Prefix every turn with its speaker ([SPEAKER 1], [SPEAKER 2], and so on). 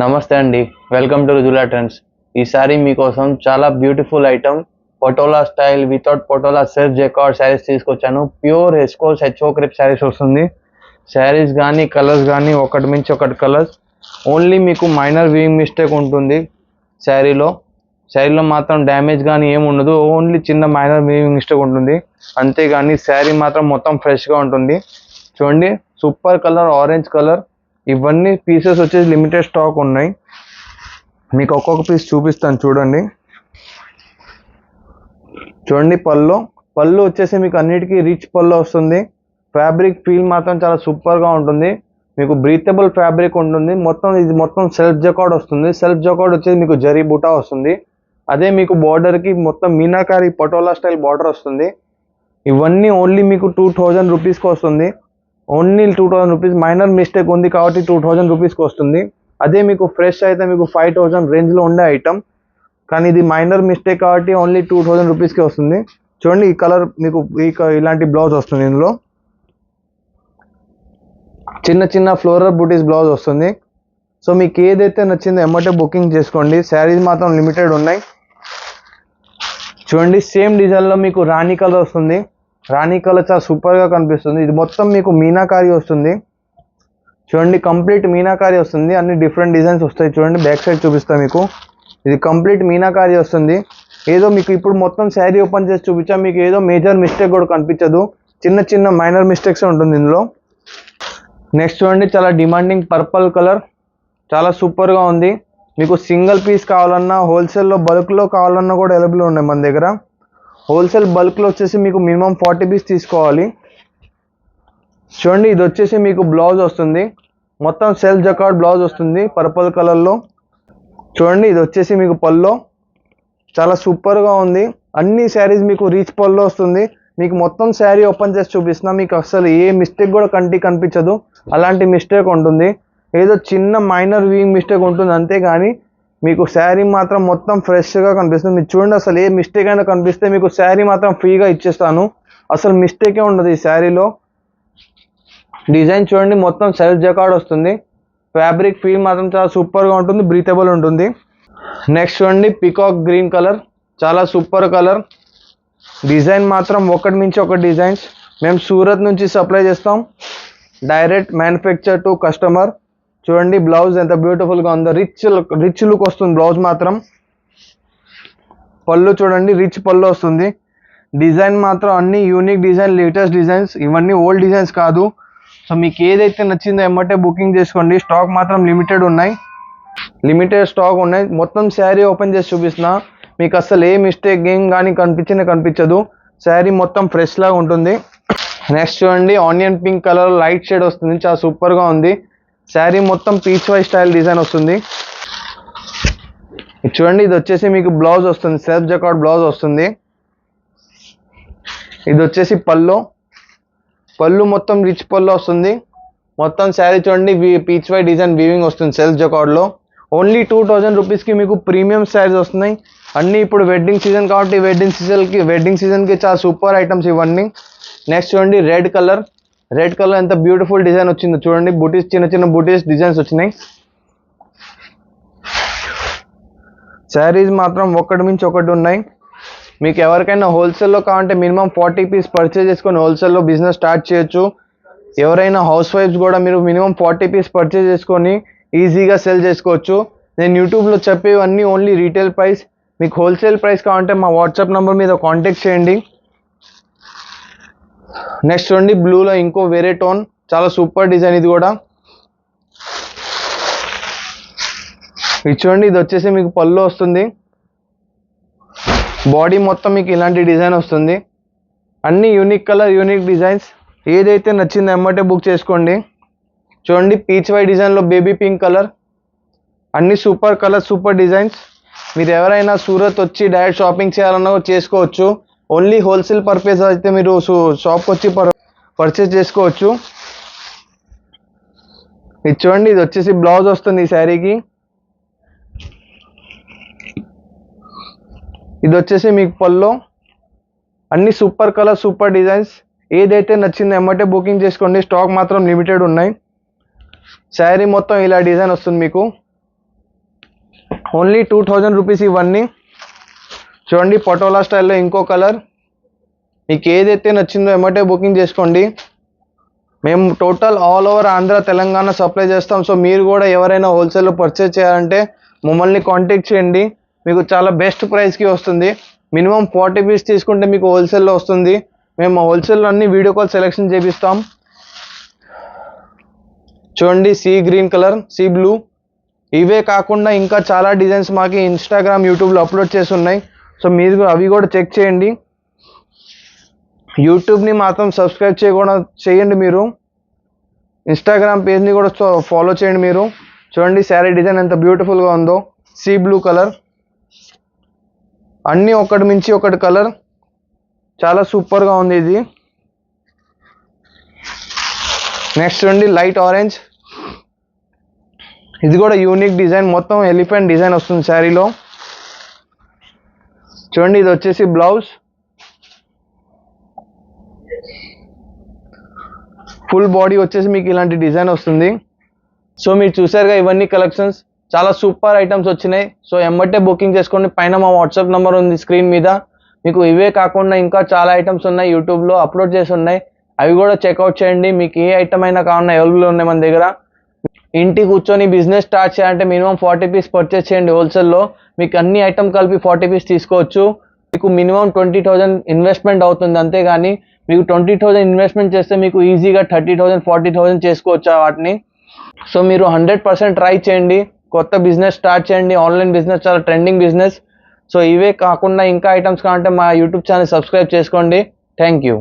[SPEAKER 1] నమస్తే అండి. Welcome to Rujula trends. ఈసారి మీకోసం చాలా beautiful item patola style without patola self jacquard sarees తీసుకొచ్చాను. ప్యూర్ ఎస్కోస్ హెచ్ఓ క్రిప్ శారీస్ వస్తుంది. శారీస్ కానీ కలర్స్ కానీ ఒకటి మించి ఒకటి కలర్స్. ఓన్లీ మీకు మైనర్ వీవింగ్ మిస్టేక్ ఉంటుంది శారీలో. శారీలో మాత్రం డ్యామేజ్ కానీ ఏమి ఉండదు. ఓన్లీ చిన్న మైనర్ వీవింగ్ మిస్టేక్ ఉంటుంది. అంతేగాని శారీ మాత్రం మొత్తం ఫ్రెష్గా ఉంటుంది. చూడండి, సూపర్ కలర్ ఆరెంజ్ కలర్. ఇవన్నీ పీసెస్ వచ్చేసి లిమిటెడ్ స్టాక్ ఉన్నాయి. మీకు ఒక్కొక్క పీస్ చూపిస్తాను చూడండి. చూడండి, పళ్ళు వచ్చేసి మీకు అన్నిటికీ రిచ్ పళ్ళు వస్తుంది. ఫ్యాబ్రిక్ ఫీల్ మాత్రం చాలా సూపర్గా ఉంటుంది. మీకు బ్రీతబుల్ ఫ్యాబ్రిక్ ఉంటుంది. ఇది మొత్తం సెల్ఫ్ జకార్డ్ వస్తుంది. సెల్ఫ్ జకార్డ్ వచ్చేసి మీకు జరీ బూటా వస్తుంది. అదే మీకు బార్డర్కి మొత్తం మీనాకారి పటోలా స్టైల్ బార్డర్ వస్తుంది. ఇవన్నీ ఓన్లీ మీకు 2000 రూపీస్కి వస్తుంది. Only 2000 rupees. మైనర్ మిస్టేక్ ఉంది కాబట్టి 2000 రూపీస్కి వస్తుంది. అదే మీకు ఫ్రెష్ అయితే మీకు 5000 రేంజ్లో ఉండే ఐటమ్, కానీ ఇది మైనర్ మిస్టేక్ కాబట్టి ఓన్లీ 2000 రూపీస్కి వస్తుంది. చూడండి, ఈ కలర్ మీకు ఇలాంటి బ్లౌజ్ వస్తుంది. ఇందులో చిన్న చిన్న ఫ్లోరల్ బూటీస్ బ్లౌజ్ వస్తుంది. సో మీకు ఏదైతే నచ్చిందో ఎమ్మటే బుకింగ్ చేసుకోండి. శారీస్ మాత్రం లిమిటెడ్ ఉన్నాయి. చూడండి, సేమ్ డిజైన్లో మీకు రాణి కలర్ వస్తుంది. రాణి కలర్ చాలా సూపర్గా కనిపిస్తుంది. ఇది మొత్తం మీకు మీనాకారి వస్తుంది. చూడండి, కంప్లీట్ మీనాకారి వస్తుంది. అన్ని డిఫరెంట్ డిజైన్స్ వస్తాయి. చూడండి, బ్యాక్ సైడ్ చూపిస్తాను మీకు. ఇది కంప్లీట్ మీనాకారి వస్తుంది. ఏదో మీకు ఇప్పుడు మొత్తం శారీ ఓపెన్ చేసి చూపించా, మీకు ఏదో మేజర్ మిస్టేక్ కూడా కనిపించదు. చిన్న చిన్న మైనర్ మిస్టేక్స్ ఉంటుంది ఇందులో. నెక్స్ట్ చూడండి, చాలా డిమాండింగ్ పర్పుల్ కలర్, చాలా సూపర్గా ఉంది. మీకు సింగిల్ పీస్ కావాలన్నా, హోల్సేల్లో బల్క్లో కావాలన్నా కూడా అవైలబుల్ ఉన్నాయి మన దగ్గర. హోల్సేల్ బల్క్లో వచ్చేసి మీకు మినిమం 40 పీస్ తీసుకోవాలి. చూడండి, ఇది వచ్చేసి మీకు బ్లౌజ్ వస్తుంది. మొత్తం సెల్ఫ్ జకార్డ్ బ్లౌజ్ వస్తుంది పర్పుల్ కలర్లో. చూడండి, ఇది వచ్చేసి మీకు పల్లో చాలా సూపర్గా ఉంది. అన్ని శారీస్ మీకు రీచ్ పల్లో వస్తుంది. మీకు మొత్తం శారీ ఓపెన్ చేసి చూపిస్తున్నా. మీకు అసలు ఏ మిస్టేక్ కూడా కనిపించదు. అలాంటి మిస్టేక్ ఉంటుంది. ఏదో చిన్న మైనర్ వీవింగ్ మిస్టేక్ ఉంటుంది అంతేగాని మీకు శారీ మాత్రం మొత్తం ఫ్రెష్గా కనిపిస్తుంది. మీరు చూడండి, అసలు ఏ మిస్టేక్ అయినా కనిపిస్తే మీకు శారీ మాత్రం ఫ్రీగా ఇచ్చేస్తాను. అసలు మిస్టేకే ఉండదు ఈ శారీలో. డిజైన్ చూడండి, మొత్తం సెల్ఫ్ జకార్డ్ వస్తుంది. ఫ్యాబ్రిక్ ఫీల్ మాత్రం చాలా సూపర్గా ఉంటుంది, బ్రీతబుల్ ఉంటుంది. నెక్స్ట్ చూడండి, పికాక్ గ్రీన్ కలర్, చాలా సూపర్ కలర్. డిజైన్ మాత్రం ఒకటి మించి ఒక డిజైన్స్. మేము సూరత్ నుంచి సప్లై చేస్తాం, డైరెక్ట్ మ్యానుఫ్యాక్చర్ టు కస్టమర్. చూడండి, బ్లౌజ్ ఎంత బ్యూటిఫుల్గా ఉందో. రిచ్ లుక్ వస్తుంది బ్లౌజ్ మాత్రం. పళ్ళు చూడండి, రిచ్ పళ్ళు వస్తుంది. డిజైన్ మాత్రం అన్ని యూనిక్ డిజైన్, లేటెస్ట్ డిజైన్స్. ఇవన్నీ ఓల్డ్ డిజైన్స్ కాదు. సో మీకు ఏదైతే నచ్చిందో ఎమ్మటే బుకింగ్ చేసుకోండి. స్టాక్ మాత్రం లిమిటెడ్ స్టాక్ ఉన్నాయి. మొత్తం శారీ ఓపెన్ చేసి చూపిస్తున్నా. మీకు అసలు ఏ మిస్టేక్ ఏం కానీ కనిపించదు. శారీ మొత్తం ఫ్రెష్ లాగా ఉంటుంది. నెక్స్ట్ చూడండి, onion pink colour light shade వస్తుంది. చాలా సూపర్గా ఉంది. శారీ మొత్తం పీచ్ వై స్టైల్ డిజైన్ వస్తుంది. చూడండి, ఇది వచ్చేసి మీకు బ్లౌజ్ వస్తుంది. సెల్ఫ్ జకార్డ్ బ్లౌజ్ వస్తుంది. ఇది వచ్చేసి పళ్ళు మొత్తం రిచ్ పళ్ళు వస్తుంది. మొత్తం శారీ చూడండి, పీచ్ వై డిజైన్ వీవింగ్ వస్తుంది సెల్ఫ్ జకార్డ్లో. ఓన్లీ 2000 రూపీస్కి మీకు ప్రీమియం శారీస్ వస్తున్నాయి. అన్నీ ఇప్పుడు వెడ్డింగ్ సీజన్ కాబట్టి వెడ్డింగ్ సీజన్కి చాలా సూపర్ ఐటమ్స్ ఇవన్నీ. నెక్స్ట్ చూడండి, రెడ్ కలర్ ఎంత బ్యూటిఫుల్ డిజైన్ వచ్చిందో చూడండి. బూటీస్, చిన్న చిన్న బూటీస్ డిజైన్స్ వచ్చినాయి. శారీస్ మాత్రం ఒకటి మించి ఒకటి ఉన్నాయి. మీకు ఎవరికైనా హోల్సేల్లో కావాలంటే మినిమం 40 పీస్ పర్చేజ్ చేసుకొని హోల్సేల్లో బిజినెస్ స్టార్ట్ చేయొచ్చు. ఎవరైనా హౌస్ వైఫ్స్ కూడా మీరు మినిమం 40 పీస్ పర్చేజ్ చేసుకొని ఈజీగా సెల్ చేసుకోవచ్చు. నేను యూట్యూబ్లో చెప్పేవన్నీ ఓన్లీ రీటైల్ ప్రైస్. మీకు హోల్సేల్ ప్రైస్ కావాలంటే మా వాట్సాప్ నెంబర్ మీద కాంటాక్ట్ చేయండి. నెక్స్ట్ చూడండి, బ్లూలో ఇంకో వేరే టోన్, చాలా సూపర్ డిజైన్. ఇది కూడా ఇది చూడండి, ఇది వచ్చేసి మీకు పళ్ళు వస్తుంది. బాడీ మొత్తం మీకు ఇలాంటి డిజైన్ వస్తుంది. అన్ని యూనిక్ కలర్, యూనిక్ డిజైన్స్. ఏదైతే నచ్చిందో ఎమ్మటే బుక్ చేసుకోండి. చూడండి, పీచ్ వై డిజైన్లో బేబీ పింక్ కలర్. అన్ని సూపర్ కలర్, సూపర్ డిజైన్స్. మీరు ఎవరైనా సూరత్ వచ్చి డైరెక్ట్ షాపింగ్ చేయాలన్నా చేసుకోవచ్చు. ఓన్లీ హోల్సేల్ పర్పస్ అయితే మీరు షాప్కి వచ్చి పర్చేస్ చేసుకోవచ్చు. ఇది చూడండి, ఇది వచ్చేసి బ్లౌజ్ వస్తుంది ఈ శారీకి. ఇది వచ్చేసి మీకు పల్లో. అన్ని సూపర్ కలర్, సూపర్ డిజైన్స్. ఏదైతే నచ్చిందో ఎమ్మటే బుకింగ్ చేసుకోండి. స్టాక్ మాత్రం లిమిటెడ్ ఉన్నాయి. శారీ మొత్తం ఇలా డిజైన్ వస్తుంది మీకు. ఓన్లీ 2000 రూపీస్ ఇవన్నీ. చూడండి పటోలా స్టైల్లో ఇంకో కలర్. మీకు ఏదైతే నచ్చిందో ఎమ్మటే బుకింగ్ చేసుకోండి. మేము total all over Andhra Telangana supply చేస్తాం. సో మీరు కూడా ఎవరైనా హోల్సేల్లో పర్చేజ్ చేయాలంటే మమ్మల్ని కాంటాక్ట్ చేయండి. మీకు చాలా బెస్ట్ ప్రైస్కి వస్తుంది. మినిమం 40 పీస్ తీసుకుంటే మీకు హోల్సేల్లో వస్తుంది. మేము హోల్సేల్లో అన్ని వీడియో కాల్ సెలెక్షన్ చేపిస్తాం. చూడండి sea green colour, sea blue. ఇవే కాకుండా ఇంకా చాలా డిజైన్స్ మాకు ఇన్స్టాగ్రామ్ యూట్యూబ్లో అప్లోడ్ చేసి ఉన్నాయి. సో మీరు అవి కూడా చెక్ చేయండి. యూట్యూబ్ని మాత్రం సబ్స్క్రైబ్ చేయండి. మీరు ఇన్స్టాగ్రామ్ పేజ్ని కూడా ఫాలో చేయండి. మీరు చూడండి శారీ డిజైన్ ఎంత బ్యూటిఫుల్గా ఉందో. సీ బ్లూ కలర్, అన్నీ ఒకటి మించి ఒకటి కలర్, చాలా సూపర్గా ఉంది ఇది. నెక్స్ట్ చూడండి లైట్ ఆరెంజ్. ఇది కూడా యూనిక్ డిజైన్, మొత్తం ఎలిఫెంట్ డిజైన్ వస్తుంది శారీలో. చూడండి ఇది వచ్చేసి బ్లౌజ్. ఫుల్ బాడీ వచ్చేసి మీకు ఇలాంటి డిజైన్ వస్తుంది. సో మీరు చూసారుగా ఇవన్నీ కలెక్షన్స్, చాలా సూపర్ ఐటమ్స్ వచ్చినాయి. సో ఎమ్మటే బుకింగ్ చేసుకోండి. పైన మా వాట్సాప్ నెంబర్ ఉంది స్క్రీన్ మీద. మీకు ఇవే కాకుండా ఇంకా చాలా ఐటమ్స్ ఉన్నాయి, యూట్యూబ్లో అప్లోడ్ చేసి ఉన్నాయి. అవి కూడా చెక్అవుట్ చేయండి. మీకు ఏ ఐటమ్ అయినా కావాలన్నా అవైలబుల్ ఉన్నాయి మన దగ్గర. ఇంటి కూర్చొని బిజినెస్ స్టార్ట్ చేయాలంటే మినిమం 40 పీస్ పర్చేస్ చేయండి హోల్సేల్లో. మీకు అన్ని ఐటమ్ కలిపి 40 పీస్ తీసుకోవచ్చు. మీకు మినిమం 20,000 ఇన్వెస్ట్మెంట్ అవుతుంది. అంతేగాని మీకు 20,000 ఇన్వెస్ట్మెంట్ చేస్తే మీకు ఈజీగా 30,000 40,000 చేసుకోవచ్చు వాటిని. సో మీరు 100% ట్రై చేయండి. కొత్త బిజినెస్ స్టార్ట్ చేయండి. ఆన్లైన్ బిజినెస్ చాలా ట్రెండింగ్ బిజినెస్. సో ఇవే కాకుండా ఇంకా ఐటమ్స్ కావాలంటే మా యూట్యూబ్ ఛానల్ సబ్స్క్రైబ్ చేసుకోండి. Thank you.